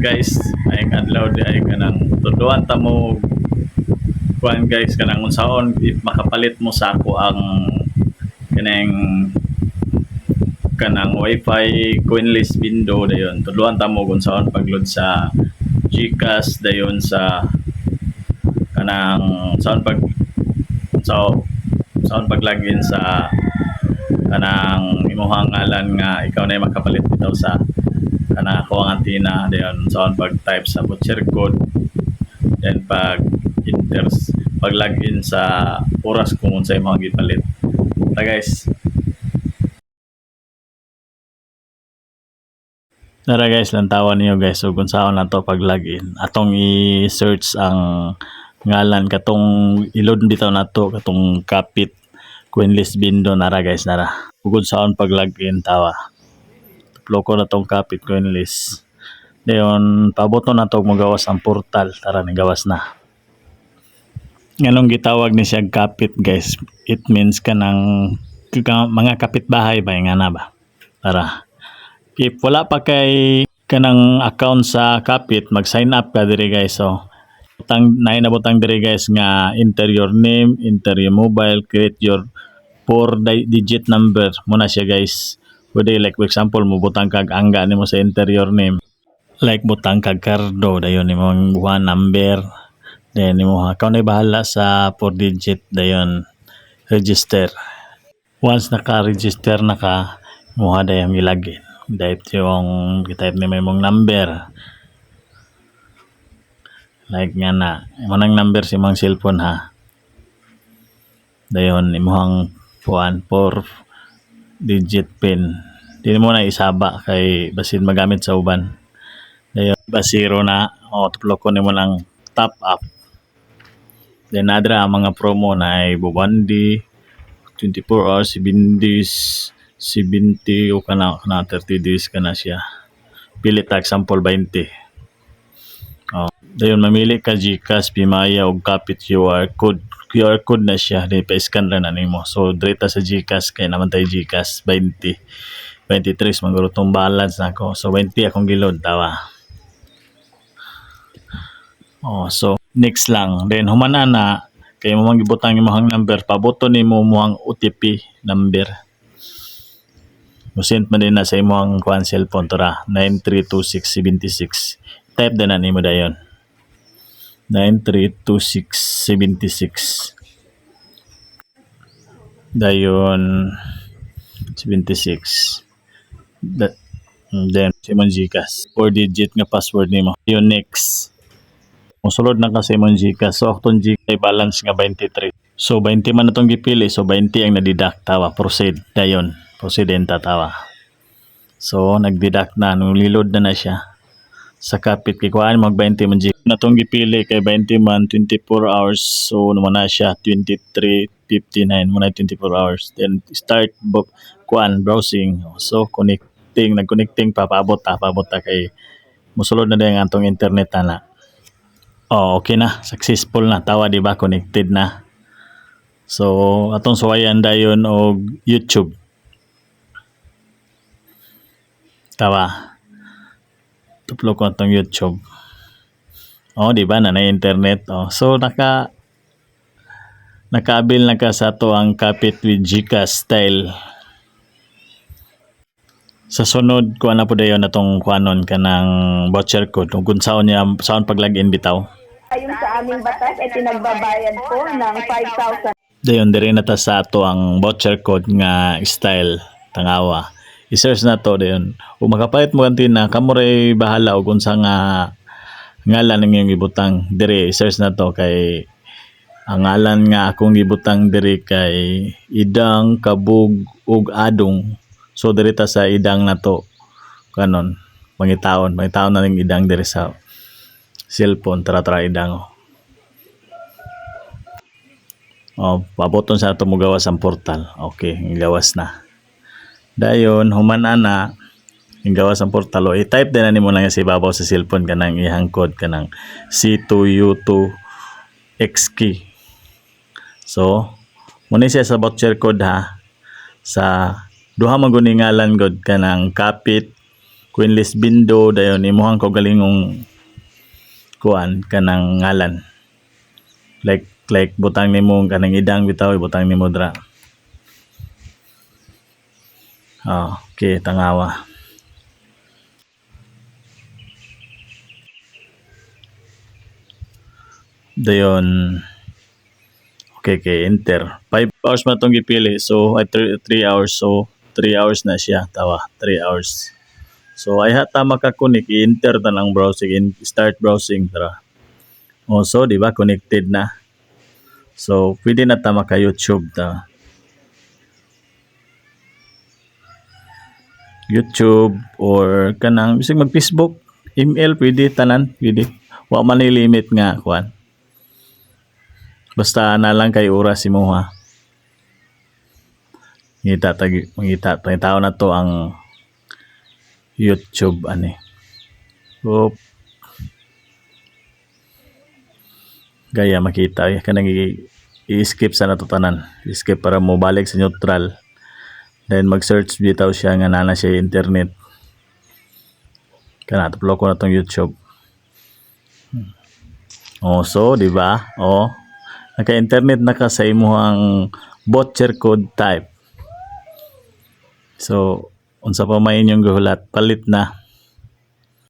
guys, ay adlaw di ay kanang tuduan ta mo kuan guys kanang unsaon if makapalit mo sa ako ang kanang wifi coinless window dayon tuduan ta mo kung saan pagload sa GCash dayon sa kanang so saan pag login sa kanang imong ngalan nga ikaw na makapalit bitaw sa kanang ako ang antina dayon saan pag type sa voucher code then pag login sa oras kung unsay imong gipalit ta guys. Tara guys, lantawan niyo guys so kung saan na to pag login atong i-search ang ngalan katong ilod bitaw nato katong kapit coinless window nara guys nara ug saan pag login tawa tuploko na tong kapit coinless dayon paboton na to magawas ang portal tara ni gawas na nganong gitawag ni siya kapit guys it means kanang mga kapitbahay ba nga na ba tara. If wala pa kay kanang account sa Kapit, mag-sign up ka diri guys. So, nabutang diri guys nga enter your name, enter your mobile, create your 4-digit number. Muna siya guys. Pwede like for example, mubutang kag angga nimo sa enter your name. Like butang kag kardo, dayon nimo ang buha number. Then nimo account ay bahala sa 4-digit dayon register. Once naka-register na ka, muha dayon ilagin. Type ni may mong number like nga na manang number si mong cellphone ha dayon imong puan 4-digit pin di mo na isaba kay basin magamit sa uban dayon basiro na tuplok ko nimo lang top up then adra ang mga promo na ay bubandi 24 hours 7 days 70 o kana 30 days kana siya pili ta example 20 dayon mamili ka GCash Pimaya og Kapit QR code na siya di pa scan ra na nimo so direta sa GCash kay naman tay GCash 20 23 maguro tong balance nako so 20 akong gilod tawa so next lang then humana na kay mo gibutang imong number paboton nimo muang OTP number Musint man din na sa imong kuan cellphone tora 932676 type din na nimo dayon 932676 dayon 76 then imong GCash 4-digit nga password nimo yun next musulod na ka sa imong GCash so akong GCash balance nga 23 so 20 man natong gipili so 20 ang na-deduct tawa proceed dayon prosidenta tawa. So nag-deduct na nung lilod na siya sa Kapit kay kuan mag 20 man natong gipili kay 20 man 24 hours so naman na siya 23:59 muna 24 hours then start kuan browsing so nag-connecting paabot ta kay musulod na din ang atong internet na okay na successful na tawa di ba connected na so atong suwayan dayon og YouTube tawa tuplo ko tong YouTube di ba na internet so nakaabil na ka sa to ang Kapit with GCash style sa sunod kuan na po dayon natong kuanon kanang voucher code kung saan pag login bitaw ayon sa aming batas ay pinagbabayad po ng 5,000 dayon diri na ta sa ato ang voucher code nga style tangawa i-search na to dayon ug makapalit mo kantina kamo ray bahala og unsa nga ngalan ang iyong gibutang diri i-search na to kay ang ngalan nga akong gibutang diri kay Idang Kabug ug Adong so diri ta sa Idang na to kanon mangitaon na ning Idang diri sa cellphone tara Idang paboton sa ato mo gawas ang portal okay gawas na dayon humana na gawas ang portal i-type din na nimo lang sa ibabaw sa cellphone kanang ihang code kanang C2U2XK so muna siya sa voucher code ha sa duha man gud ngalan gud kanang Kapit Queenless Bindo dayon imuhang ko galingong kuan kanang ngalan. Like butang nimo kanang idang bitaw butang nimo dra. Okay, tangawa. Dayon okay, enter. 5 hours man tong gipili. So, 3 hours. So, 3 hours na siya. Tawa, 3 hours. So, ay hata makakunik. I-enter ta ng browsing. Start browsing. Tara. So, di ba? Connected na. So, pwede na ta maka-YouTube. Ta. YouTube or kanang bisig mag-Facebook. Email, pwede. Tanan, pwede. Wa man limit nga, kuan. Basta na lang kay oras mo ha. Mangita tao na to ang YouTube ani. So, gaya makita kanang i-skip sa nato tanan. I-skip para mo balik sa neutral. Then mag-search bitaw siya nga nana siya internet. Kana tuplo ko na tong YouTube. So, di ba? Naka-internet na ka sa imuhang voucher code type. So, unsa pa may inyong guhulat, palit na.